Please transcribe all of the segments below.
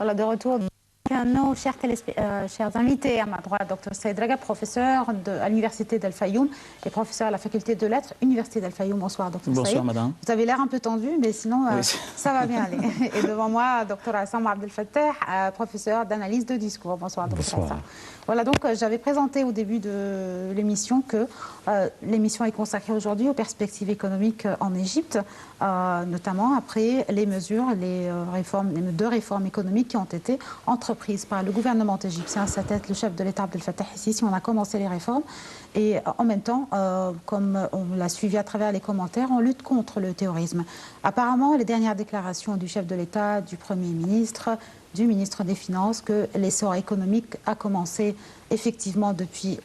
Voilà, de retour à nos chers invités. À ma droite, Dr Saïd Raga, professeur à l'Université d'Al Fayoum et professeur à la faculté de lettres, Université d'Al Fayoum. Bonsoir, Dr Saïd. Bonsoir, madame. Vous avez l'air un peu tendu, mais sinon, Oui. ça va bien aller. Et devant moi, Dr Assam Abdel Fattah, professeur d'analyse de discours. Bonsoir, Dr Assam. Voilà, donc j'avais présenté au début de l'émission que l'émission est consacrée aujourd'hui aux perspectives économiques en Égypte, notamment après les mesures, les deux réformes économiques qui ont été entreprises par le gouvernement égyptien, à sa tête le chef de l'État Abdel Fattah el-Sisi. On a commencé les réformes et en même temps, comme on l'a suivi à travers les commentaires, on lutte contre le terrorisme. Apparemment, les dernières déclarations du chef de l'État, du Premier ministre, du ministre des Finances, que l'essor économique a commencé effectivement depuis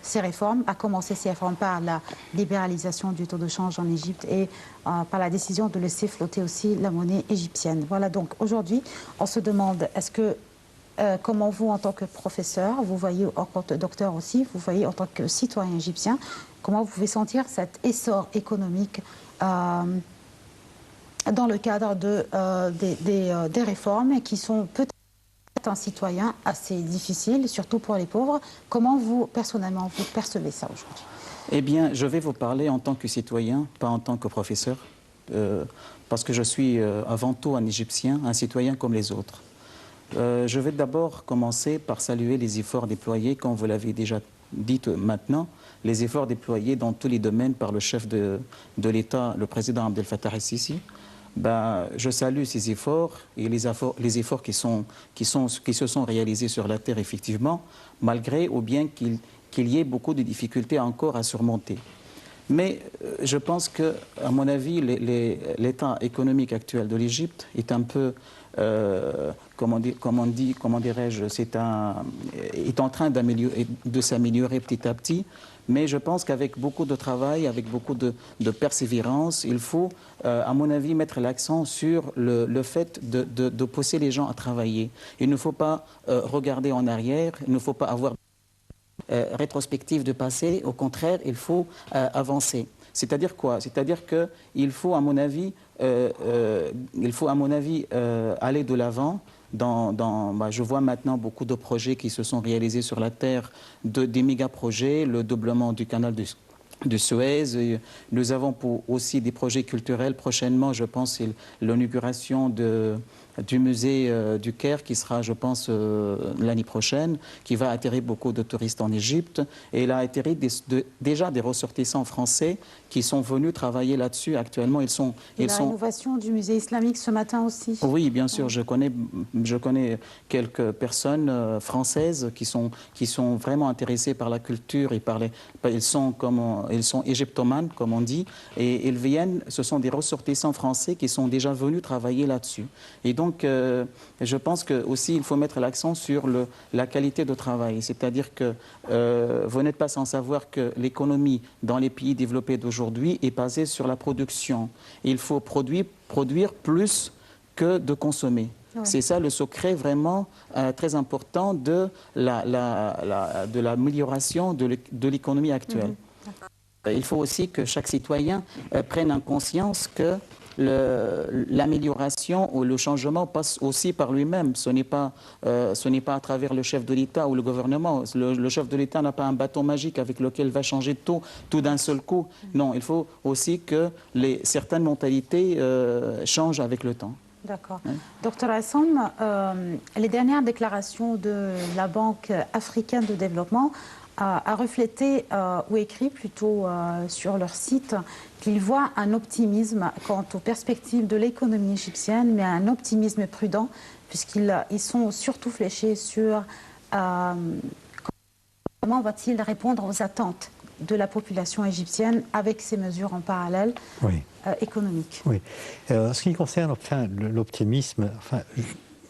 ces réformes, par la libéralisation du taux de change en Égypte et par la décision de laisser flotter aussi la monnaie égyptienne. Voilà, donc aujourd'hui, on se demande, est-ce que, comment vous, en tant que professeur, vous voyez, en tant que docteur aussi, vous voyez en tant que citoyen égyptien, comment vous pouvez sentir cet essor économique dans le cadre des réformes qui sont peut-être un citoyen assez difficile, surtout pour les pauvres. Comment vous, personnellement, vous percevez ça aujourd'hui? Eh bien, je vais vous parler en tant que citoyen, pas en tant que professeur, parce que je suis avant tout un Égyptien, un citoyen comme les autres. Je vais d'abord commencer par saluer les efforts déployés, comme vous l'avez déjà dit maintenant, les efforts déployés dans tous les domaines par le chef de l'État, le président Abdel Fattah el-Sisi. Je salue ces efforts et les efforts qui se sont réalisés sur la terre, effectivement, malgré ou bien qu'il y ait beaucoup de difficultés encore à surmonter. Mais je pense que, à mon avis, l'état économique actuel de l'Égypte est un peu, comment dirais-je, est en train de s'améliorer petit à petit. Mais je pense qu'avec beaucoup de travail, avec beaucoup de persévérance, il faut, à mon avis, mettre l'accent sur le fait de pousser les gens à travailler. Il ne faut pas regarder en arrière, il ne faut pas avoir rétrospective de passé. Au contraire, il faut avancer. C'est-à-dire quoi? C'est-à-dire qu'il faut, à mon avis, aller de l'avant. Je vois maintenant beaucoup de projets qui se sont réalisés sur la terre, des méga-projets, le doublement du canal de Suez. Nous avons aussi des projets culturels. Prochainement, je pense, c'est l'inauguration du musée du Caire qui sera, je pense, l'année prochaine, qui va attirer beaucoup de touristes en Égypte. Et il a atterri déjà des ressortissants français qui sont venus travailler là-dessus actuellement. L'innovation du musée islamique ce matin aussi. Oui, bien sûr, je connais quelques personnes françaises qui sont vraiment intéressées par la culture et ils sont égyptomanes, comme on dit, et ils viennent, ce sont des ressortissants français qui sont déjà venus travailler là-dessus. Et donc, je pense qu'aussi, il faut mettre l'accent sur la qualité de travail. C'est-à-dire que vous n'êtes pas sans savoir que l'économie dans les pays développés d'aujourd'hui est basée sur la production. Il faut produire plus que de consommer. Oui. C'est ça le secret vraiment très important de l'amélioration de l'économie actuelle. Il faut aussi que chaque citoyen prenne en conscience que l'amélioration ou le changement passe aussi par lui-même. Ce n'est pas à travers le chef de l'État ou le gouvernement. Le chef de l'État n'a pas un bâton magique avec lequel il va changer tout d'un seul coup. Non, il faut aussi que certaines mentalités changent avec le temps. D'accord. Docteur Assam, les dernières déclarations de la Banque africaine de développement a reflété, ou écrit plutôt sur leur site, qu'ils voient un optimisme quant aux perspectives de l'économie égyptienne, mais un optimisme prudent, puisqu'ils sont surtout fléchés sur comment va-t-il répondre aux attentes de la population égyptienne avec ces mesures en parallèle économiques. Oui. En ce qui concerne l'optimisme,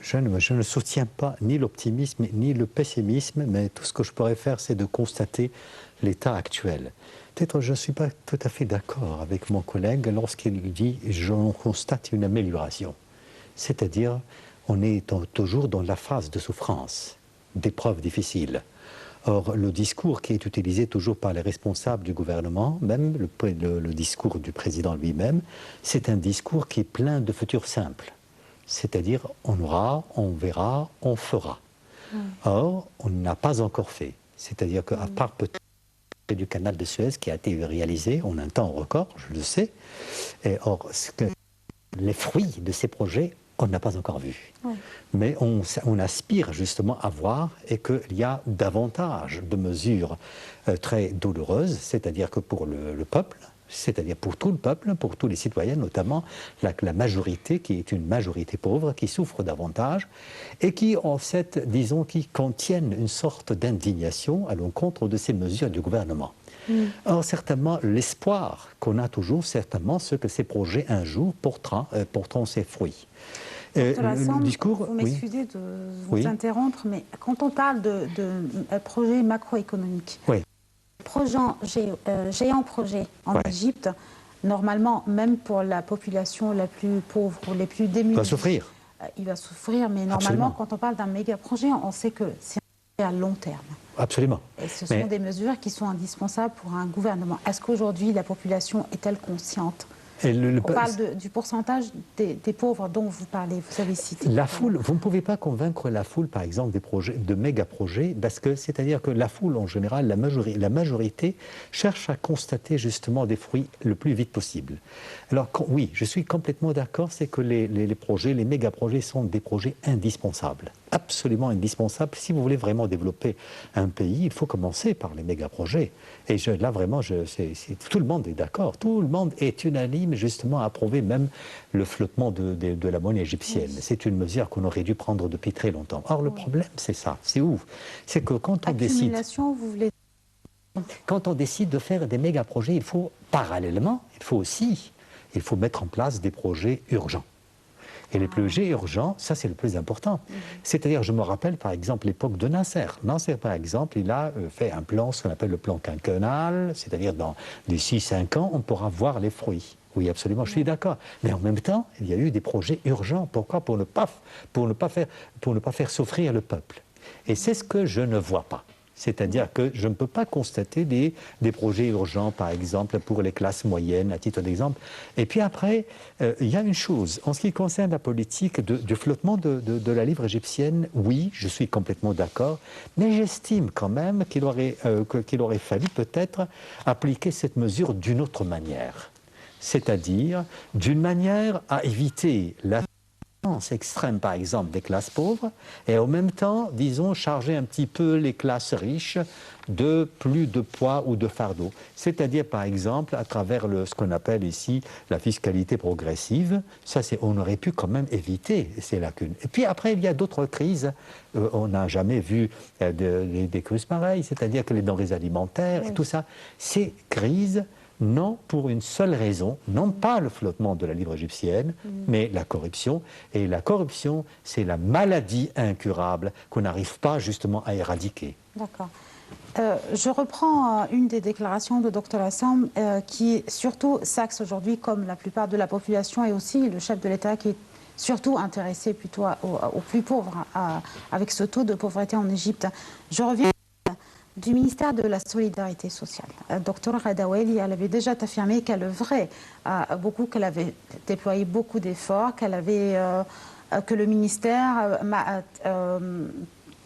je ne soutiens pas ni l'optimisme ni le pessimisme, mais tout ce que je pourrais faire, c'est de constater l'état actuel. Peut-être je ne suis pas tout à fait d'accord avec mon collègue lorsqu'il dit « j'en constate une amélioration ». C'est-à-dire, on est toujours dans la phase de souffrance, d'épreuves difficiles. Or, le discours qui est utilisé toujours par les responsables du gouvernement, même le discours du président lui-même, c'est un discours qui est plein de futurs simples. c'est-à-dire on aura, on verra, on fera. Or, on n'a pas encore fait. C'est-à-dire qu'à part peut-être du canal de Suez qui a été réalisé en un temps record, je le sais, et or, les fruits de ces projets, on n'a pas encore vu. Oui. Mais on aspire justement à voir et qu'il y a davantage de mesures très douloureuses, c'est-à-dire que pour le peuple, c'est-à-dire pour tout le peuple, pour tous les citoyens, notamment la majorité, qui est une majorité pauvre, qui souffre davantage, et qui, en fait, disons, qui contiennent une sorte d'indignation à l'encontre de ces mesures du gouvernement. Or, certainement, l'espoir qu'on a toujours, certainement, c'est que ces projets, un jour, porteront ses fruits. Le discours, vous m'excusez de vous interrompre, mais quand on parle de projets macroéconomiques, géant projet en Égypte, normalement, même pour la population la plus pauvre ou les plus démunis, il va souffrir. Il va souffrir, mais normalement, absolument, quand on parle d'un méga projet, on sait que c'est à long terme. Absolument. Et ce sont des mesures qui sont indispensables pour un gouvernement. Est-ce qu'aujourd'hui, la population est-elle consciente ? On parle du pourcentage des pauvres dont vous parlez, vous avez cité. La foule, vous ne pouvez pas convaincre la foule, par exemple, de méga-projets, parce que c'est-à-dire que la foule, en général, la majorité cherche à constater justement des fruits le plus vite possible. Alors oui, je suis complètement d'accord, c'est que les projets, les méga-projets sont des projets indispensables, absolument indispensables. Si vous voulez vraiment développer un pays, il faut commencer par les méga-projets. Et là, vraiment, tout le monde est d'accord, tout le monde est unanime justement à approuver même le flottement de la monnaie égyptienne. Oui. C'est une mesure qu'on aurait dû prendre depuis très longtemps. Or, le problème, c'est ça, c'est où? C'est que quand on décide... Vous voulez... Quand on décide de faire des méga-projets, il faut parallèlement, il faut mettre en place des projets urgents. Et les projets urgents, ça c'est le plus important. C'est-à-dire, je me rappelle par exemple l'époque de Nasser. Nasser, par exemple, il a fait un plan, ce qu'on appelle le plan quinquennal, c'est-à-dire dans d'ici 5 ans, on pourra voir les fruits. Oui, absolument, je suis d'accord. Mais en même temps, il y a eu des projets urgents. Pourquoi? Pour ne pas faire souffrir le peuple. Et c'est ce que je ne vois pas. C'est-à-dire que je ne peux pas constater des projets urgents, par exemple, pour les classes moyennes, à titre d'exemple. Et puis après, il y a une chose. En ce qui concerne la politique du flottement de la livre égyptienne, oui, je suis complètement d'accord, mais j'estime quand même qu'il aurait fallu peut-être appliquer cette mesure d'une autre manière. C'est-à-dire d'une manière à éviter la extrême, par exemple, des classes pauvres, et en même temps, disons, charger un petit peu les classes riches de plus de poids ou de fardeau. C'est-à-dire, par exemple, à travers ce qu'on appelle ici la fiscalité progressive, on aurait pu quand même éviter ces lacunes. Et puis après, il y a d'autres crises. On n'a jamais vu des crises pareilles, c'est-à-dire que les denrées alimentaires et tout ça, ces crises, non pour une seule raison, non pas le flottement de la livre égyptienne, mais la corruption. Et la corruption, c'est la maladie incurable qu'on n'arrive pas justement à éradiquer. D'accord. Je reprends une des déclarations de Dr Hassam qui surtout s'axe aujourd'hui, comme la plupart de la population et aussi le chef de l'État qui est surtout intéressé plutôt aux plus pauvres, avec ce taux de pauvreté en Égypte. Je reviens du ministère de la Solidarité sociale. Dr Ghadaoueli, elle avait déjà affirmé qu'elle œuvrait beaucoup, qu'elle avait déployé beaucoup d'efforts, que le ministère,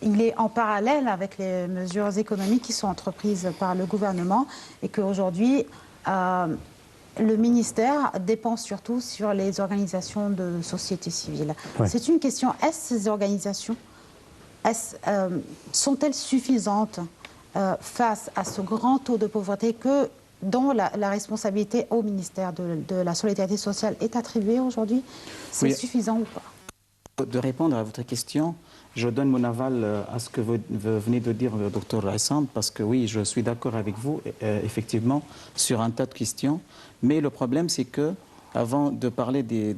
il est en parallèle avec les mesures économiques qui sont entreprises par le gouvernement et qu'aujourd'hui, le ministère dépend surtout sur les organisations de société civile. Ouais. C'est une question, ces organisations sont-elles suffisantes face à ce grand taux de pauvreté dont la responsabilité au ministère de la Solidarité sociale est attribuée aujourd'hui? C'est suffisant ou pas? De répondre à votre question, je donne mon aval à ce que vous venez de dire, Dr Hassam, parce que oui, je suis d'accord avec vous, effectivement, sur un tas de questions. Mais le problème, c'est que, avant de parler du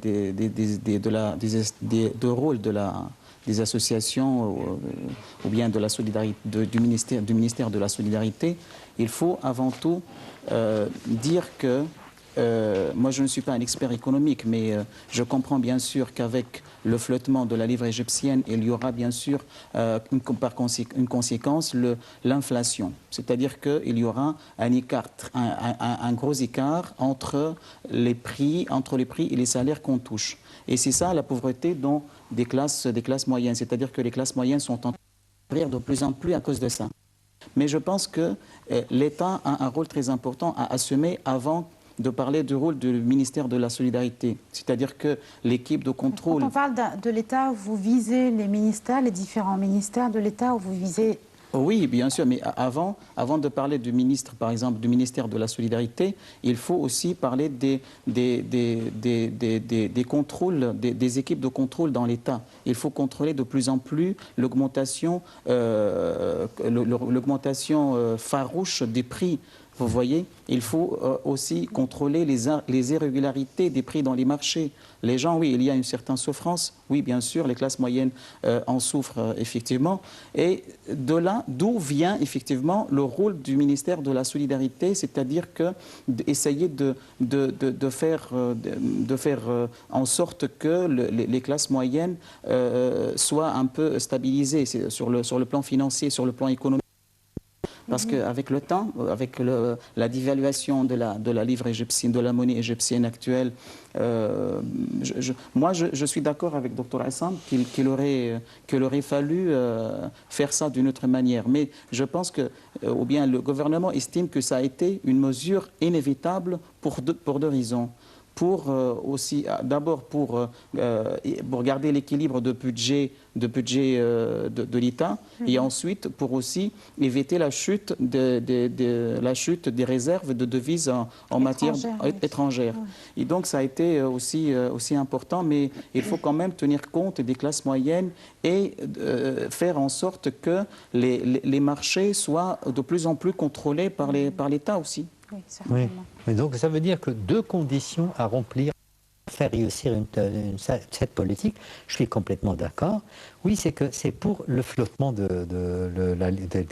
rôle des associations ou bien de la solidarité, du ministère de la Solidarité, il faut avant tout dire que moi je ne suis pas un expert économique, mais je comprends bien sûr qu'avec le flottement de la livre égyptienne, il y aura bien sûr une conséquence, l'inflation. C'est-à-dire qu'il y aura un gros écart entre les prix et les salaires qu'on touche. Et c'est ça la pauvreté dans des classes moyennes. C'est-à-dire que les classes moyennes sont en train de souffrir de plus en plus à cause de ça. Mais je pense que l'État a un rôle très important à assumer avant de parler du rôle du ministère de la Solidarité. C'est-à-dire que l'équipe de contrôle... Quand on parle de l'État, vous visez les ministères, les différents ministères de l'État, ou vous visez... Oui, bien sûr, mais avant de parler du ministre, par exemple, du ministère de la Solidarité, il faut aussi parler des contrôles, des équipes de contrôle dans l'État. Il faut contrôler de plus en plus l'augmentation farouche des prix. Vous voyez, il faut aussi contrôler les irrégularités des prix dans les marchés. Les gens, oui, il y a une certaine souffrance. Oui, bien sûr, les classes moyennes en souffrent effectivement. Et de là, d'où vient effectivement le rôle du ministère de la Solidarité, c'est-à-dire essayer de faire en sorte que les classes moyennes soient un peu stabilisées sur le plan financier, sur le plan économique. Parce qu'avec le temps, avec la dévaluation de la livre égyptienne, de la monnaie égyptienne actuelle, moi je suis d'accord avec Dr Assam qu'il aurait fallu faire ça d'une autre manière. Mais je pense que, ou bien le gouvernement estime que ça a été une mesure inévitable pour deux raisons. D'abord pour garder l'équilibre de budget de l'État, et ensuite pour aussi éviter la chute des réserves de devises en matière étrangère. Et donc ça a été aussi important, mais il faut quand même tenir compte des classes moyennes et faire en sorte que les marchés soient de plus en plus contrôlés par l'État aussi. Oui, certainement. Oui. Mais donc ça veut dire que deux conditions à remplir pour faire réussir cette politique, je suis complètement d'accord. Oui, c'est pour le flottement de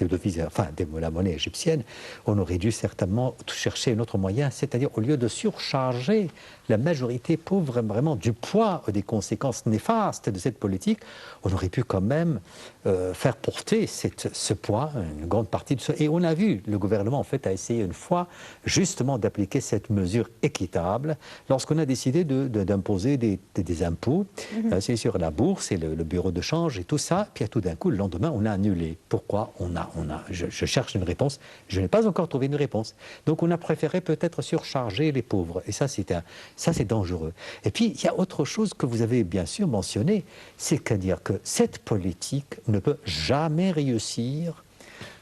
devises, enfin de la monnaie égyptienne, on aurait dû certainement chercher un autre moyen, c'est-à-dire au lieu de surcharger la majorité pauvre vraiment du poids des conséquences néfastes de cette politique, on aurait pu quand même faire porter ce poids, une grande partie de ce... Et on a vu, le gouvernement en fait a essayé une fois justement d'appliquer cette mesure équitable lorsqu'on a décidé d'imposer des impôts, c'est sur la bourse et le bureau de change et tout ça, puis tout d'un coup, le lendemain, on a annulé. Pourquoi je cherche une réponse, je n'ai pas encore trouvé une réponse. Donc on a préféré peut-être surcharger les pauvres, et ça c'est dangereux. Et puis il y a autre chose que vous avez bien sûr mentionné, c'est-à-dire que cette politique ne peut jamais réussir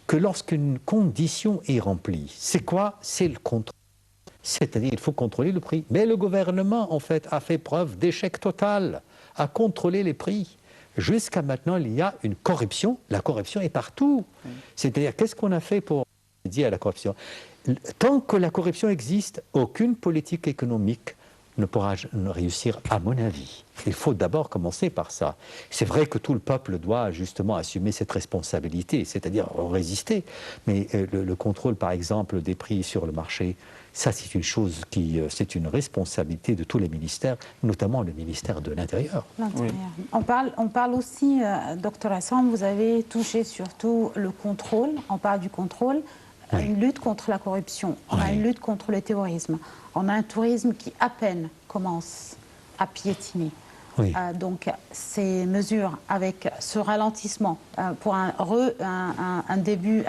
que lorsqu'une condition est remplie. C'est quoi? C'est le contrôle. C'est-à-dire qu'il faut contrôler le prix. Mais le gouvernement, en fait, a fait preuve d'échec total à contrôler les prix. Jusqu'à maintenant, il y a une corruption. La corruption est partout. C'est-à-dire, qu'est-ce qu'on a fait pour dire à la corruption? Tant que la corruption existe, aucune politique économique ne pourra réussir, à mon avis. Il faut d'abord commencer par ça. C'est vrai que tout le peuple doit justement assumer cette responsabilité, c'est-à-dire résister. Mais le contrôle, par exemple, des prix sur le marché, ça c'est une chose c'est une responsabilité de tous les ministères, notamment le ministère de l'Intérieur. Oui. On parle aussi, Dr Assam, vous avez touché surtout le contrôle, on parle du contrôle, une lutte contre la corruption, on a une lutte contre le terrorisme, on a un tourisme qui à peine commence à piétiner. Donc ces mesures avec ce ralentissement pour un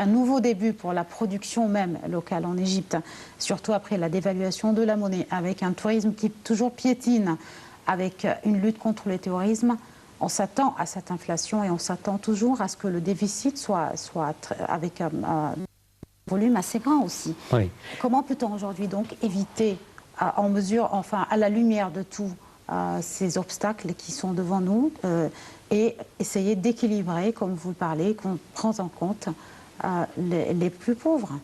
nouveau début pour la production même locale en Égypte, surtout après la dévaluation de la monnaie, avec un tourisme qui toujours piétine, avec une lutte contre le terrorisme, on s'attend à cette inflation et on s'attend toujours à ce que le déficit soit avec un volume assez grand aussi. Comment peut-on aujourd'hui donc éviter, à la lumière de tous ces obstacles qui sont devant nous et essayer d'équilibrer, comme vous le parlez, qu'on prend en compte les plus pauvres?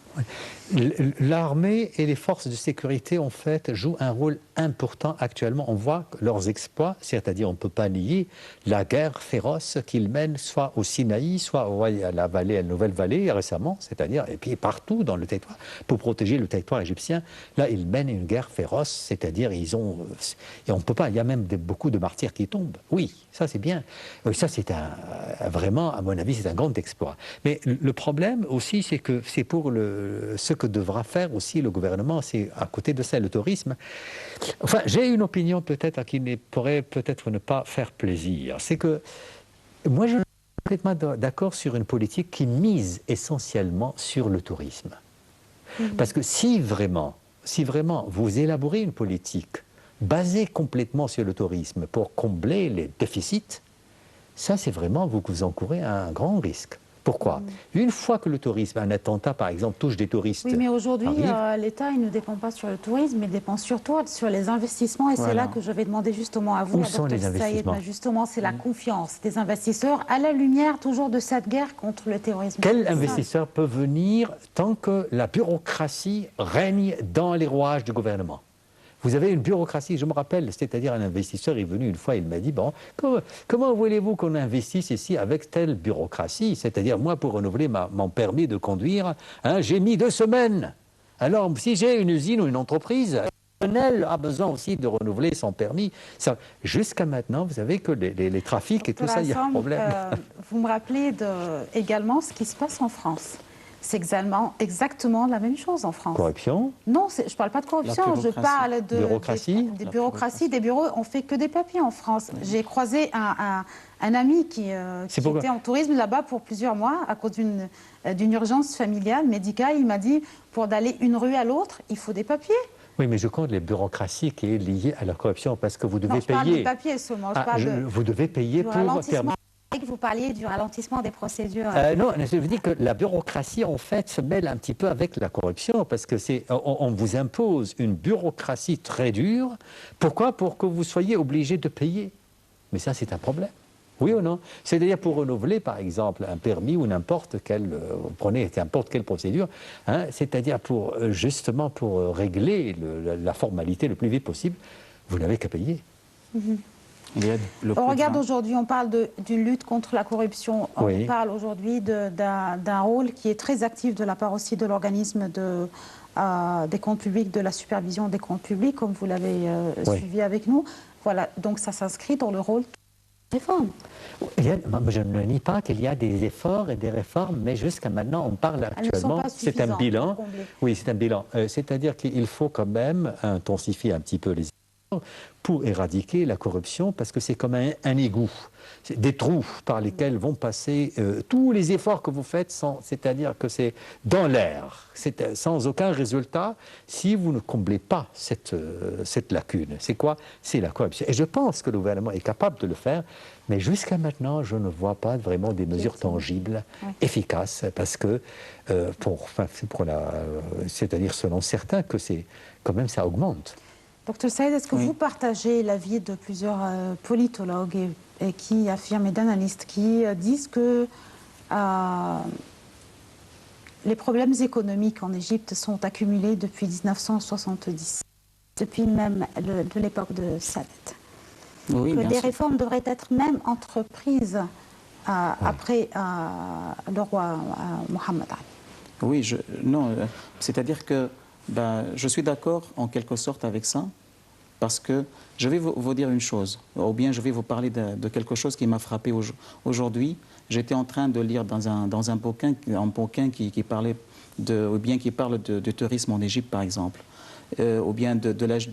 L'armée et les forces de sécurité, en fait, jouent un rôle important actuellement. On voit leurs exploits, c'est-à-dire on ne peut pas nier la guerre féroce qu'ils mènent, soit au Sinaï, soit à la vallée, à la Nouvelle-Vallée récemment, c'est-à-dire, et puis partout dans le territoire, pour protéger le territoire égyptien. Là, ils mènent une guerre féroce, c'est-à-dire ils ont... Et on ne peut pas, il y a même beaucoup de martyrs qui tombent. Oui, ça c'est bien. Ça c'est vraiment, à mon avis, c'est un grand exploit. Mais le problème aussi, c'est que c'est pour ce que devra faire aussi le gouvernement, c'est à côté de ça, le tourisme. Enfin, j'ai une opinion peut-être qui pourrait peut-être ne pas faire plaisir. C'est que moi, je suis complètement d'accord sur une politique qui mise essentiellement sur le tourisme. Parce que si vraiment vous élaborez une politique basée complètement sur le tourisme pour combler les déficits, ça c'est vraiment, vous encourez un grand risque. Pourquoi? Une fois que le tourisme, un attentat par exemple, touche des touristes... Oui, mais aujourd'hui, l'État, il ne dépend pas sur le tourisme, il dépend surtout sur les investissements. Et c'est là que je vais demander justement à vous, Où sont les investissements? Saïd, justement, c'est la confiance des investisseurs à la lumière toujours de cette guerre contre le terrorisme. Quel investisseur peut venir tant que la bureaucratie règne dans les rouages du gouvernement? Vous avez une bureaucratie, je me rappelle, c'est-à-dire un investisseur est venu une fois, il m'a dit, bon, comment voulez-vous qu'on investisse ici avec telle bureaucratie? C'est-à-dire, moi, pour renouveler mon permis de conduire, j'ai mis 2 semaines. Alors, si j'ai une usine ou une entreprise, elle a besoin aussi de renouveler son permis. Jusqu'à maintenant, vous savez que les trafics et tout ça, il y a un problème. Vous me rappelez également ce qui se passe en France. C'est exactement la même chose en France. Corruption? Non, je ne parle pas de corruption, je parle de bureaucratie. Des bureaucraties, des bureaux. On ne fait que des papiers en France. J'ai croisé un ami qui était en tourisme là-bas pour plusieurs mois à cause d'une urgence familiale, médicale. Il m'a dit, pour d'aller une rue à l'autre, il faut des papiers. Oui, mais je compte les bureaucraties qui est liée à la corruption parce que vous devez payer... Je parle des papiers seulement. Vous devez payer pour permettre... Vous parliez du ralentissement des procédures. Non, je veux dire que la bureaucratie, en fait, se mêle un petit peu avec la corruption, parce que on vous impose une bureaucratie très dure. Pourquoi? Pour que vous soyez obligé de payer. Mais ça, c'est un problème. Oui ou non? C'est-à-dire pour renouveler, par exemple, un permis ou n'importe quelle, prenez n'importe quelle procédure, c'est-à-dire justement pour régler la formalité le plus vite possible, vous n'avez qu'à payer. On regarde aujourd'hui, on parle d'une lutte contre la corruption. On parle aujourd'hui d'un rôle qui est très actif de la part aussi de l'organisme des comptes publics, de la supervision des comptes publics, comme vous l'avez suivi avec nous. Voilà, donc ça s'inscrit dans le rôle de réforme. Je ne nie pas qu'il y a des efforts et des réformes, mais jusqu'à maintenant, on parle actuellement, c'est un bilan. Oui, c'est un bilan. C'est-à-dire qu'il faut quand même intensifier un petit peu les pour éradiquer la corruption, parce que c'est comme un égout, des trous par lesquels vont passer tous les efforts que vous faites, c'est-à-dire que c'est dans l'air, sans aucun résultat, si vous ne comblez pas cette lacune. C'est quoi? C'est la corruption. Et je pense que le gouvernement est capable de le faire, mais jusqu'à maintenant, je ne vois pas vraiment des mesures tangibles, efficaces, parce que, c'est-à-dire selon certains, que quand même ça augmente. Dr Saïd, est-ce que vous partagez l'avis de plusieurs politologues et qui affirment, et d'analystes, qui disent que les problèmes économiques en Égypte sont accumulés depuis 1970, depuis même de l'époque de Sadat, que des réformes devraient être même entreprises après le roi Mohammed Ali? Oui, c'est-à-dire que je suis d'accord en quelque sorte avec ça, parce que je vais vous dire une chose, ou bien je vais vous parler de quelque chose qui m'a frappé aujourd'hui. J'étais en train de lire dans un bouquin qui parlait qui parle de tourisme en Égypte, par exemple, ou bien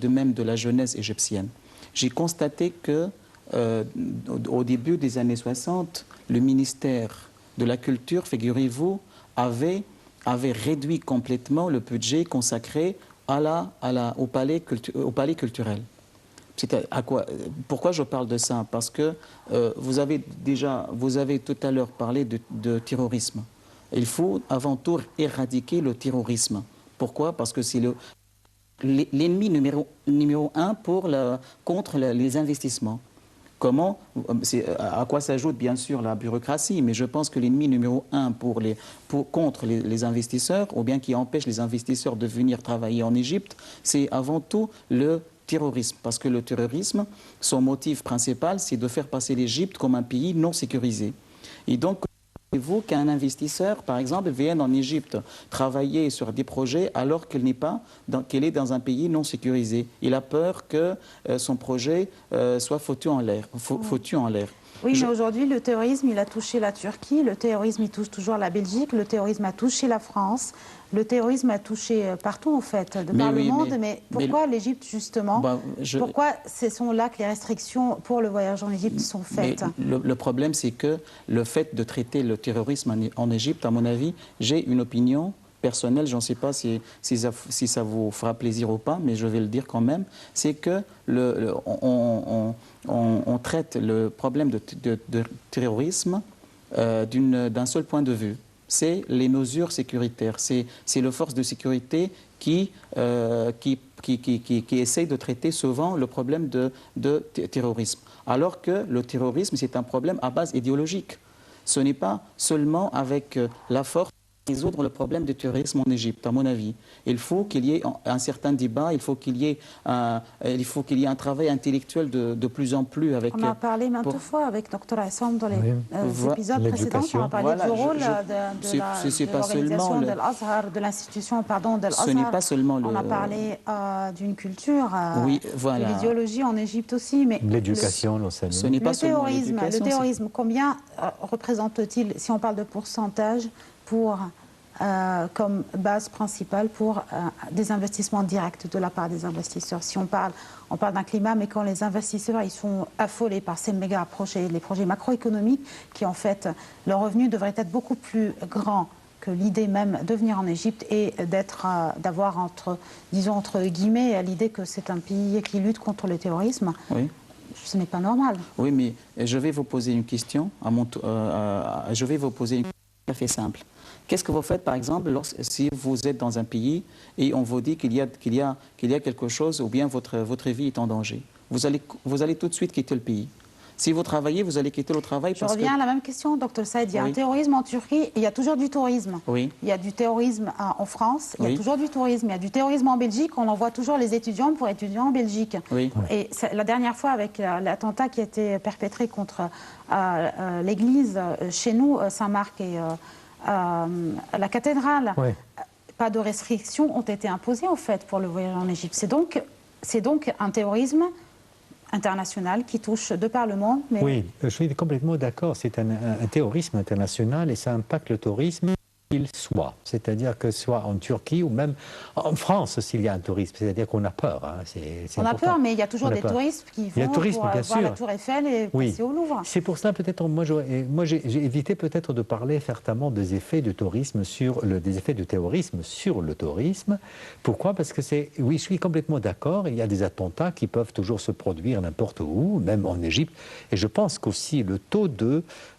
même de la jeunesse égyptienne. J'ai constaté que au début des années 60, le ministère de la Culture, figurez-vous, avait réduit complètement le budget consacré au palais culturel. Pourquoi je parle de ça? Parce que vous avez tout à l'heure parlé de terrorisme. Il faut avant tout éradiquer le terrorisme. Pourquoi? Parce que c'est l'ennemi numéro 1 contre les investissements. Comment, à quoi s'ajoute bien sûr la bureaucratie, mais je pense que l'ennemi numéro un contre les investisseurs, ou bien qui empêche les investisseurs de venir travailler en Égypte, c'est avant tout le terrorisme. Parce que le terrorisme, son motif principal, c'est de faire passer l'Égypte comme un pays non sécurisé. Et donc, vous qu'un investisseur, par exemple, vienne en Égypte travailler sur des projets alors qu'elle est dans un pays non sécurisé. Il a peur que son projet soit foutu en l'air. Oui, mais aujourd'hui, le terrorisme, il a touché la Turquie, le terrorisme, il touche toujours la Belgique, le terrorisme a touché la France, le terrorisme a touché partout, en fait, de par le monde. Mais pourquoi l'Égypte, justement, pourquoi ce sont là que les restrictions pour le voyage en Égypte sont faites? Le problème, c'est que le fait de traiter le terrorisme en Égypte, à mon avis, j'ai une opinion personnelle, je ne sais pas si ça vous fera plaisir ou pas, mais je vais le dire quand même, c'est que on traite le problème de terrorisme d'un seul point de vue. C'est les mesures sécuritaires, c'est les forces de sécurité qui essayent de traiter souvent le problème de terrorisme. Alors que le terrorisme, c'est un problème à base idéologique. Ce n'est pas seulement avec la force résoudre le problème du terrorisme en Égypte, à mon avis. Il faut qu'il y ait un certain débat, il faut qu'il y ait un travail intellectuel de plus en plus avec... On a parlé maintes fois avec Dr Aissam dans les épisodes précédents, on a parlé du rôle de l'organisation de l'Azhar, de l'institution, pardon, de l'Azhar. Ce n'est pas seulement On a parlé d'une culture, de l'idéologie en Égypte aussi, mais... L'éducation, l'enseignement. Ce n'est pas seulement l'éducation. Le terrorisme, combien représente-t-il, si on parle de pourcentage, comme base principale pour des investissements directs de la part des investisseurs. Si on parle d'un climat, mais quand les investisseurs ils sont affolés par ces méga projets, les projets macroéconomiques, qui en fait, leur revenu devrait être beaucoup plus grand que l'idée même de venir en Égypte et d'avoir entre guillemets l'idée que c'est un pays qui lutte contre le terrorisme. Oui. Ce n'est pas normal. Oui, mais je vais vous poser une question je vais vous poser une question tout à fait simple. Qu'est-ce que vous faites, par exemple, si vous êtes dans un pays et on vous dit qu'il y a quelque chose ou bien votre vie est en danger? Vous allez tout de suite quitter le pays. Si vous travaillez, vous allez quitter le travail parce que... Je reviens à la même question, Dr Saïd. Il y a un terrorisme en Turquie, il y a toujours du tourisme. Oui. Il y a du terrorisme en France, il y a toujours du tourisme. Il y a du terrorisme en Belgique, on envoie toujours les étudiants pour étudier en Belgique. Oui. Et la dernière fois, avec l'attentat qui a été perpétré contre l'église chez nous, Saint-Marc et... la cathédrale, pas de restrictions ont été imposées en fait pour le voyage en Égypte. C'est donc un terrorisme international qui touche de par le monde. Mais... Oui, je suis complètement d'accord. C'est un terrorisme international et ça impacte le tourisme qu'il soit. C'est-à-dire que ce soit en Turquie ou même en France s'il y a un tourisme. C'est-à-dire qu'on a peur. Hein. On a peur, mais il y a toujours des touristes qui vont voir la Tour Eiffel et passer au Louvre. C'est pour ça peut-être, moi j'ai évité peut-être de parler fermement des effets du tourisme des effets du terrorisme sur le tourisme. Pourquoi? Parce que oui, je suis complètement d'accord. Il y a des attentats qui peuvent toujours se produire n'importe où, même en Égypte. Et je pense qu'aussi le taux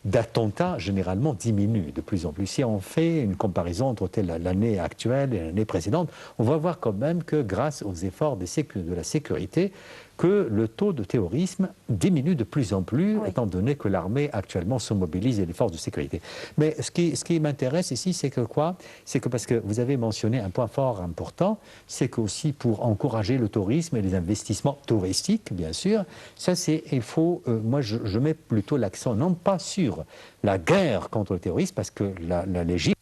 d'attentats généralement diminue de plus en plus. Si on fait une comparaison entre l'année actuelle et l'année précédente, on va voir quand même que grâce aux efforts de la sécurité, que le taux de terrorisme diminue de plus en plus, étant donné que l'armée actuellement se mobilise et les forces de sécurité. Mais ce qui m'intéresse ici, c'est que quoi? C'est que parce que vous avez mentionné un point fort important, c'est qu'aussi pour encourager le tourisme et les investissements touristiques, bien sûr, ça c'est, moi je mets plutôt l'accent non pas sur la guerre contre le terrorisme, parce que l'Égypte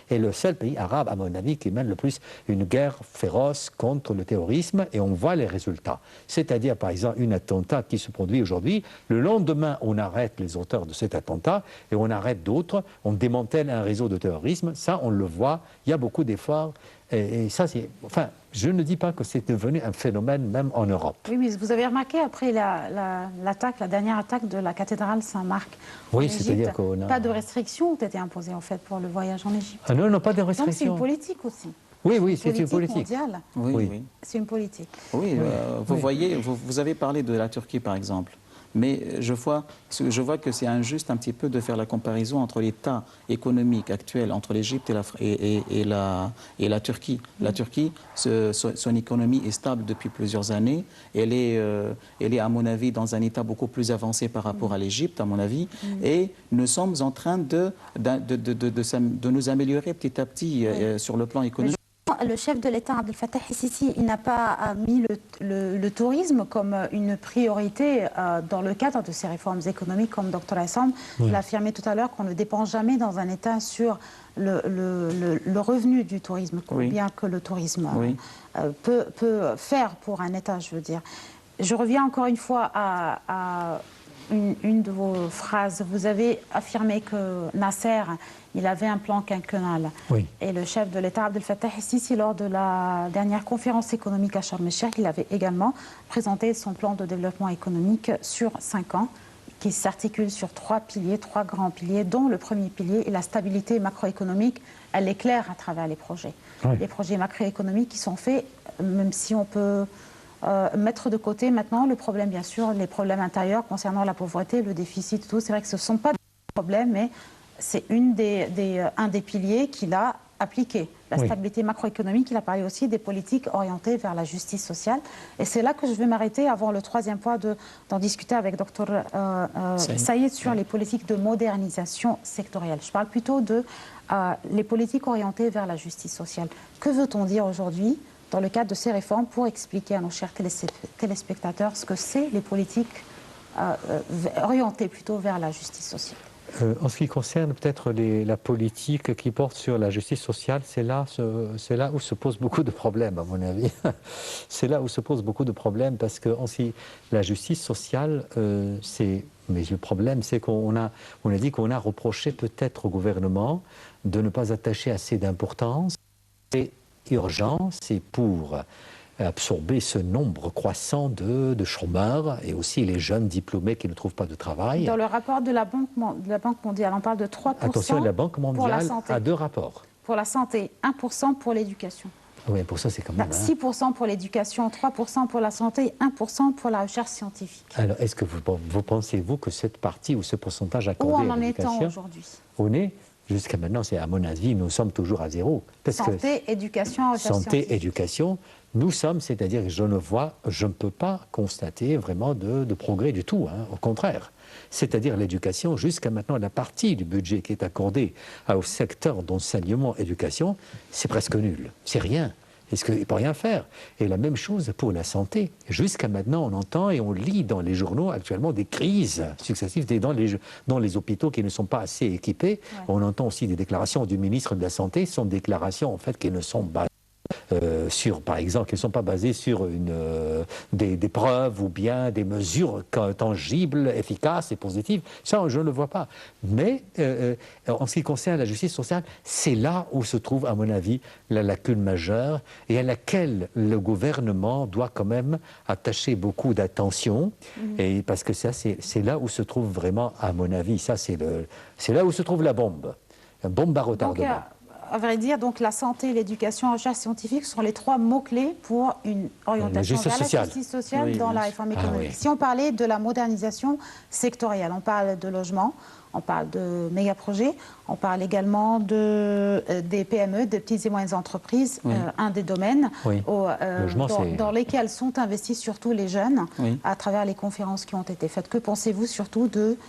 est le seul pays arabe, à mon avis, qui mène le plus une guerre féroce contre le terrorisme, et on voit les résultats. C'est-à-dire, par exemple, un attentat qui se produit aujourd'hui, le lendemain, on arrête les auteurs de cet attentat, et on arrête d'autres, on démantèle un réseau de terrorisme, ça, on le voit, il y a beaucoup d'efforts, et ça, c'est... Enfin, je ne dis pas que c'est devenu un phénomène même en Europe. Oui, mais vous avez remarqué, après la dernière attaque de la cathédrale Saint-Marc en Égypte, c'est-à-dire qu'on a... pas de restrictions ont été imposées en fait pour le voyage en Égypte. Ah non, pas de restrictions. Donc c'est une politique aussi. Oui, c'est une politique mondiale. Oui. C'est une politique. Oui, vous voyez, vous avez parlé de la Turquie par exemple. Mais je vois que c'est injuste un petit peu de faire la comparaison entre l'état économique actuel entre l'Égypte et la Turquie. La Turquie, son économie est stable depuis plusieurs années. Elle est, à mon avis, dans un état beaucoup plus avancé par rapport à l'Égypte, à mon avis. Et nous sommes en train de nous améliorer petit à petit sur le plan économique. Le chef de l'État, Abdel Fattah el-Sisi, il n'a pas mis le tourisme comme une priorité dans le cadre de ces réformes économiques, comme Dr Aissam l'a affirmé tout à l'heure, qu'on ne dépend jamais dans un État sur le revenu du tourisme, bien que le tourisme peut faire pour un État, je veux dire. Je reviens encore une fois à une de vos phrases. Vous avez affirmé que Nasser, il avait un plan quinquennal. Oui. Et le chef de l'État, Abdel Fattah el-Sisi, lors de la dernière conférence économique à Sharm el-Sheikh, il avait également présenté son plan de développement économique sur 5 ans, qui s'articule sur 3 piliers, 3 grands piliers, dont le premier pilier est la stabilité macroéconomique. Elle est claire à travers les projets. Oui. Les projets macroéconomiques qui sont faits, même si on peut mettre de côté maintenant le problème, bien sûr, les problèmes intérieurs concernant la pauvreté, le déficit, tout. C'est vrai que ce ne sont pas des problèmes, mais c'est un des piliers qu'il a appliqué. La stabilité macroéconomique, il a parlé aussi des politiques orientées vers la justice sociale. Et c'est là que je vais m'arrêter avant le troisième point d'en discuter avec Dr Saïd sur les politiques de modernisation sectorielle. Je parle plutôt de les politiques orientées vers la justice sociale. Que veut-on dire aujourd'hui dans le cadre de ces réformes pour expliquer à nos chers téléspectateurs ce que c'est les politiques orientées plutôt vers la justice sociale? En ce qui concerne peut-être la politique qui porte sur la justice sociale, c'est là où se posent beaucoup de problèmes, à mon avis. C'est là où se posent beaucoup de problèmes parce que la justice sociale, mais le problème, c'est qu'on a dit qu'on a reproché peut-être au gouvernement de ne pas attacher assez d'importance. C'est urgent, c'est pour absorber ce nombre croissant de chômeurs et aussi les jeunes diplômés qui ne trouvent pas de travail. Dans le rapport de la Banque mondiale, on parle de 3% Attention, la Banque mondiale a 2 rapports. Pour la santé, 1% pour l'éducation. Oui, pour ça, c'est quand même... 6% pour l'éducation, 3% pour la santé, 1% pour la recherche scientifique. Alors, est-ce que vous pensez-vous que cette partie ou ce pourcentage accordé à l'éducation... Où en est-on aujourd'hui? On est... Jusqu'à maintenant, à mon avis, nous sommes toujours à 0. Parce santé, éducation, recherche santé, scientifique. Éducation, nous sommes, c'est-à-dire que je ne peux pas constater vraiment de progrès du tout, hein, au contraire. C'est-à-dire l'éducation, jusqu'à maintenant, la partie du budget qui est accordée au secteur d'enseignement éducation, c'est presque nul, c'est rien. Est-ce qu'il ne peut rien faire? Et la même chose pour la santé. Jusqu'à maintenant, on entend et on lit dans les journaux actuellement des crises successives dans les hôpitaux qui ne sont pas assez équipés. Ouais. On entend aussi des déclarations du ministre de la Santé. Ce sont des déclarations en fait qui ne sont basées par exemple, qui ne sont pas basées sur des preuves ou bien des mesures tangibles, efficaces et positives. Ça, je ne le vois pas. Mais en ce qui concerne la justice sociale, c'est là où se trouve, à mon avis, la lacune majeure et à laquelle le gouvernement doit quand même attacher beaucoup d'attention. Et parce que ça, c'est là où se trouve vraiment, à mon avis, c'est là où se trouve la bombe à retardement. Donc, à vrai dire, donc la santé, l'éducation, la recherche scientifique sont les 3 mots-clés pour une orientation vers la justice sociale dans la réforme économique. Si on parlait de la modernisation sectorielle, on parle de logement, on parle de méga-projets, on parle également des PME, des petites et moyennes entreprises, un des domaines dans lesquels sont investis surtout les jeunes à travers les conférences qui ont été faites. Que pensez-vous surtout de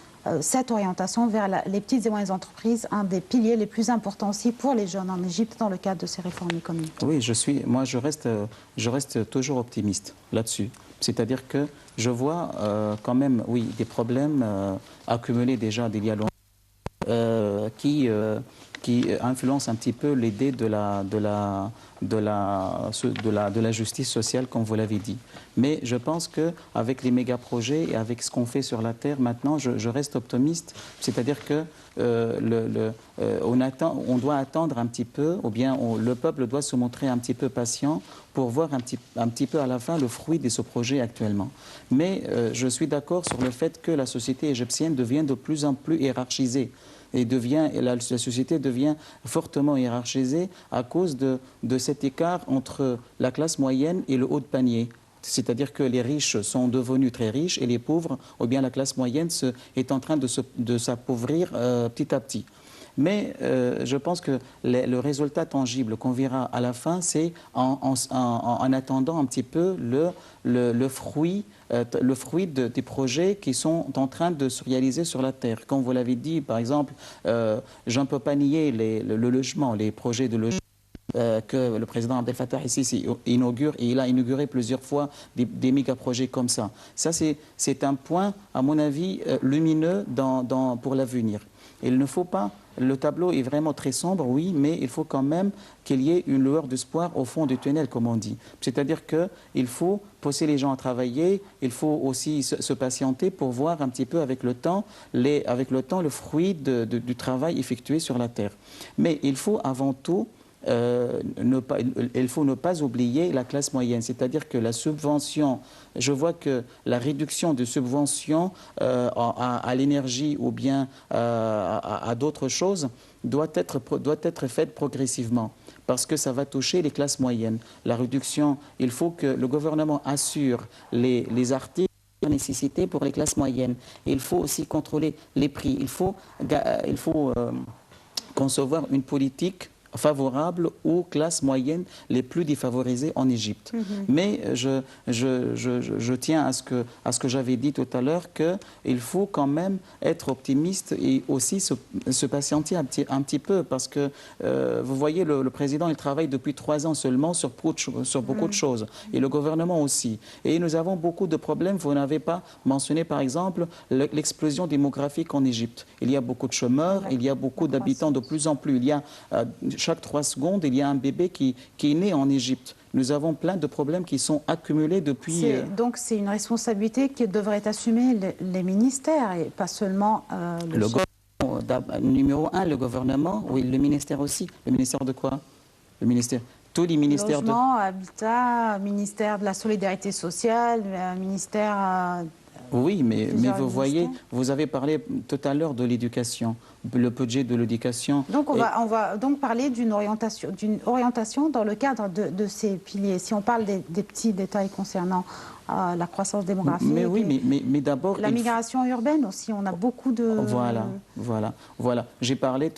cette orientation vers les petites et moyennes entreprises, un des piliers les plus importants aussi pour les jeunes en Égypte dans le cadre de ces réformes économiques? Oui, je reste toujours optimiste là-dessus. C'est-à-dire que je vois quand même, des problèmes accumulés déjà d'il y a longtemps qui influencent un petit peu l'idée de la justice sociale, comme vous l'avez dit. Mais je pense qu'avec les méga-projets et avec ce qu'on fait sur la Terre maintenant, je reste optimiste. C'est-à-dire que on doit attendre un petit peu, ou bien le peuple doit se montrer un petit peu patient pour voir un petit peu à la fin le fruit de ce projet actuellement. Mais je suis d'accord sur le fait que la société égyptienne devient de plus en plus hiérarchisée. Et la société devient fortement hiérarchisée à cause de cet écart entre la classe moyenne et le haut de panier. C'est-à-dire que les riches sont devenus très riches et les pauvres, ou bien la classe moyenne, est en train de s'appauvrir petit à petit. Mais je pense que le résultat tangible qu'on verra à la fin, c'est en attendant un petit peu le fruit des projets qui sont en train de se réaliser sur la terre. Comme vous l'avez dit, par exemple, je ne peux pas nier le logement, les projets de logement que le président Abdel Fattah el-Sisi inaugure, et il a inauguré plusieurs fois des méga-projets comme ça. Ça, c'est un point, à mon avis, lumineux pour l'avenir. Il ne faut pas... Le tableau est vraiment très sombre, oui, mais il faut quand même qu'il y ait une lueur d'espoir au fond du tunnel, comme on dit. C'est-à-dire qu'il faut pousser les gens à travailler, il faut aussi se patienter pour voir un petit peu avec le temps le fruit du travail effectué sur la terre. Mais il faut avant tout il faut ne pas oublier la classe moyenne, c'est-à-dire que la subvention, je vois que la réduction de subventions à l'énergie ou bien à d'autres choses doit être faite progressivement, parce que ça va toucher les classes moyennes. La réduction, il faut que le gouvernement assure les articles nécessités pour les classes moyennes. Il faut aussi contrôler les prix. Il faut concevoir une politique favorable aux classes moyennes les plus défavorisées en Égypte. Mais je tiens à ce que j'avais dit tout à l'heure, qu'il faut quand même être optimiste et aussi se patienter un petit peu, parce que vous voyez, le président, il travaille depuis 3 ans seulement sur beaucoup de choses, et le gouvernement aussi. Et nous avons beaucoup de problèmes. Vous n'avez pas mentionné, par exemple, l'explosion démographique en Égypte. Il y a beaucoup de chômeurs, il y a beaucoup d'habitants de plus en plus. Il y a chaque 3 secondes, il y a un bébé qui est né en Égypte. Nous avons plein de problèmes qui sont accumulés depuis... Donc c'est une responsabilité qui devrait assumer les ministères et pas seulement le chef. Numéro 1, le gouvernement, oui, le ministère aussi. Le ministère de quoi? Le ministère... Tous les ministères Logement, Habitat, ministère de la Solidarité sociale, ministère... Oui, mais vous voyez, vous avez parlé tout à l'heure de l'éducation, le budget de l'éducation. Donc on va donc parler d'une orientation dans le cadre de ces piliers. Si on parle des petits détails concernant la croissance démographique. Mais oui, mais d'abord... La migration urbaine aussi, on a beaucoup de... Voilà. J'ai parlé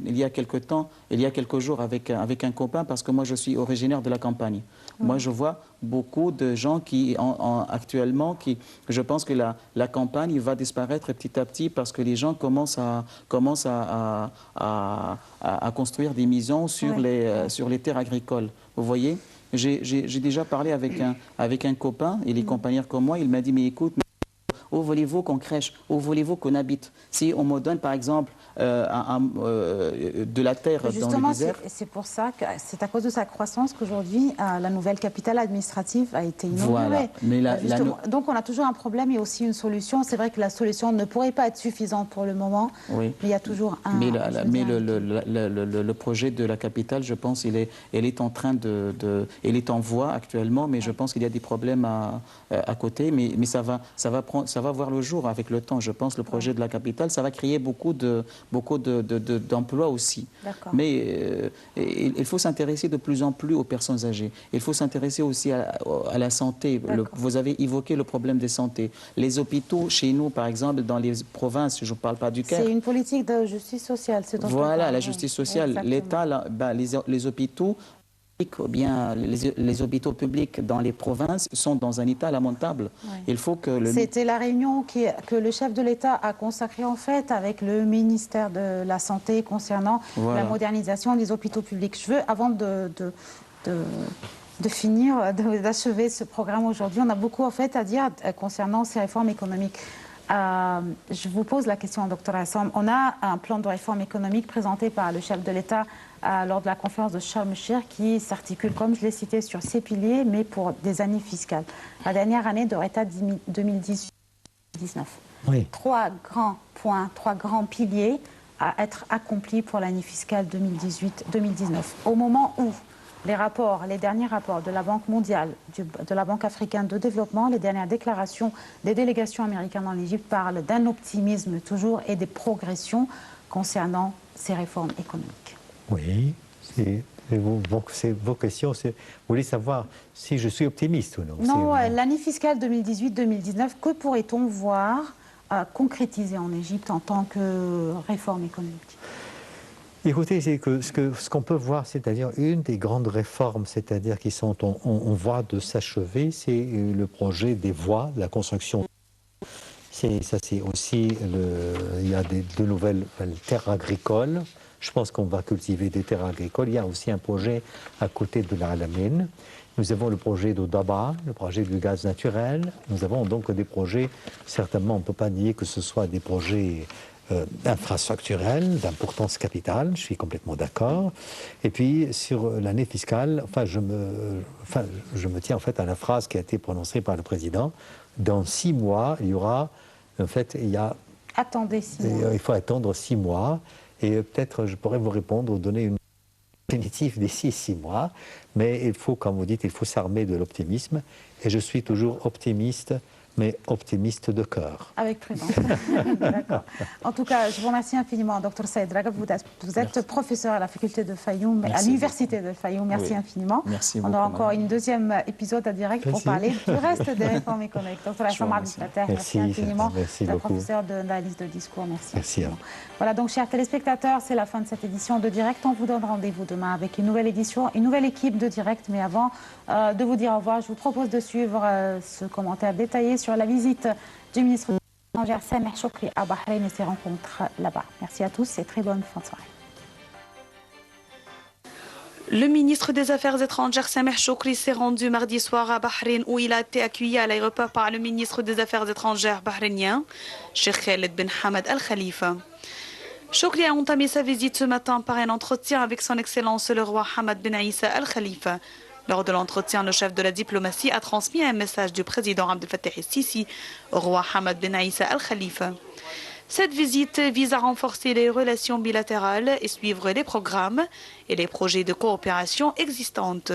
il y a quelques jours avec un copain, parce que moi je suis originaire de la campagne. Moi je vois beaucoup de gens qui, actuellement, je pense que la campagne va disparaître petit à petit, parce que les gens commencent à construire des maisons sur les terres agricoles. Vous voyez? J'ai déjà parlé avec un copain, il est campagnard comme moi, il m'a dit, mais écoute, où voulez-vous qu'on crèche? Où voulez-vous qu'on habite? Si on me donne, par exemple, de la terre dans le désert... C'est pour ça que c'est à cause de sa croissance qu'aujourd'hui, la nouvelle capitale administrative a été inaugurée. Voilà. Mais donc on a toujours un problème et aussi une solution. C'est vrai que la solution ne pourrait pas être suffisante pour le moment, mais il y a toujours un... Mais le projet de la capitale, je pense, il est en train il est en voie actuellement, mais je pense qu'il y a des problèmes à côté, mais ça va voir le jour avec le temps. Je pense le projet de la capitale, ça va créer beaucoup d'emplois aussi. Mais il faut s'intéresser de plus en plus aux personnes âgées. Il faut s'intéresser aussi à la santé. Vous avez évoqué le problème de santé. Les hôpitaux, chez nous, par exemple, dans les provinces, je ne parle pas du Caire. C'est une politique de justice sociale. Voilà, la justice sociale. L'État, les hôpitaux, ou bien les hôpitaux publics dans les provinces sont dans un état lamentable. Il faut que C'était la réunion que le chef de l'État a consacrée en fait avec le ministère de la Santé concernant la modernisation des hôpitaux publics. Je veux, avant d'achever ce programme aujourd'hui, on a beaucoup en fait à dire concernant ces réformes économiques. Je vous pose la question, Dr Assam. On a un plan de réforme économique présenté par le chef de l'État lors de la conférence de Sharm el-Sheikh qui s'articule, comme je l'ai cité, sur 6 piliers, mais pour des années fiscales. La dernière année devrait être 2018-2019. 3 grands points, 3 grands piliers à être accomplis pour l'année fiscale 2018-2019. Au moment où les derniers rapports de la Banque mondiale, de la Banque africaine de développement, les dernières déclarations des délégations américaines en Égypte parlent d'un optimisme toujours et des progressions concernant ces réformes économiques. Oui, c'est Vos questions, vous voulez savoir si je suis optimiste ou non? Non, l'année fiscale 2018-2019, que pourrait-on voir concrétiser en Égypte en tant que réforme économique? Écoutez, c'est que ce qu'on peut voir, c'est-à-dire une des grandes réformes, c'est-à-dire qui sont en voie de s'achever, c'est le projet des voies, de la construction. Ça, c'est aussi, il y a de nouvelles terres agricoles. Je pense qu'on va cultiver des terres agricoles. Il y a aussi un projet à côté de l'Alamein. Nous avons le projet d'Odaba, le projet du gaz naturel. Nous avons donc des projets, certainement on ne peut pas nier que ce soit des projets infrastructurels, d'importance capitale, je suis complètement d'accord. Et puis sur l'année fiscale, je me tiens en fait à la phrase qui a été prononcée par le président. Dans 6 mois, il y aura, en fait, Attendez 6 mois. Il faut attendre 6 mois. Et peut-être je pourrais vous répondre, donner une définitive d'ici 6 mois. Mais il faut, comme vous dites, il faut s'armer de l'optimisme. Et je suis toujours optimiste, mais optimiste de cœur. Avec prudence. D'accord. En tout cas, je vous remercie infiniment, Dr Saïd Ragab. Vous êtes professeur à la faculté de Fayoum, à l'université de Fayoum. Merci infiniment. Merci beaucoup. On aura encore une deuxième épisode à direct pour parler du reste des réformes économiques. Dr Hassam Abdel Fattah, merci infiniment. Merci beaucoup. Professeur d'analyse de discours. Merci. Voilà, donc, chers téléspectateurs, c'est la fin de cette édition de Direct. On vous donne rendez-vous demain avec une nouvelle édition, une nouvelle équipe de Direct. Mais avant de vous dire au revoir, je vous propose de suivre ce commentaire détaillé sur la visite du ministre des Affaires étrangères Sameh Choukri à Bahreïn et ses rencontres là-bas. Merci à tous et très bonne fin de soirée. Le ministre des Affaires étrangères Sameh Choukri s'est rendu mardi soir à Bahreïn où il a été accueilli à l'aéroport par le ministre des Affaires étrangères bahreïnien, Cheikh Khaled bin Hamad Al Khalifa. Choukri a entamé sa visite ce matin par un entretien avec son Excellence le roi Hamad bin Issa Al Khalifa. Lors de l'entretien, le chef de la diplomatie a transmis un message du président Abdel Fattah el-Sisi au roi Hamad bin Issa Al Khalifa. Cette visite vise à renforcer les relations bilatérales et suivre les programmes et les projets de coopération existantes.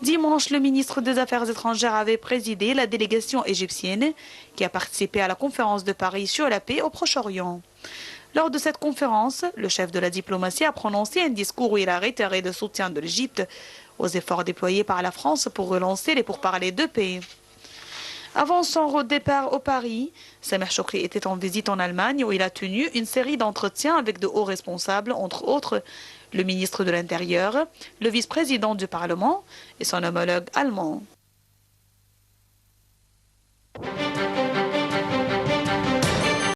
Dimanche, le ministre des Affaires étrangères avait présidé la délégation égyptienne qui a participé à la conférence de Paris sur la paix au Proche-Orient. Lors de cette conférence, le chef de la diplomatie a prononcé un discours où il a réitéré le soutien de l'Égypte aux efforts déployés par la France pour relancer les pourparlers de paix. Avant son départ au Paris, Sameh Choukri était en visite en Allemagne où il a tenu une série d'entretiens avec de hauts responsables, entre autres le ministre de l'Intérieur, le vice-président du Parlement et son homologue allemand.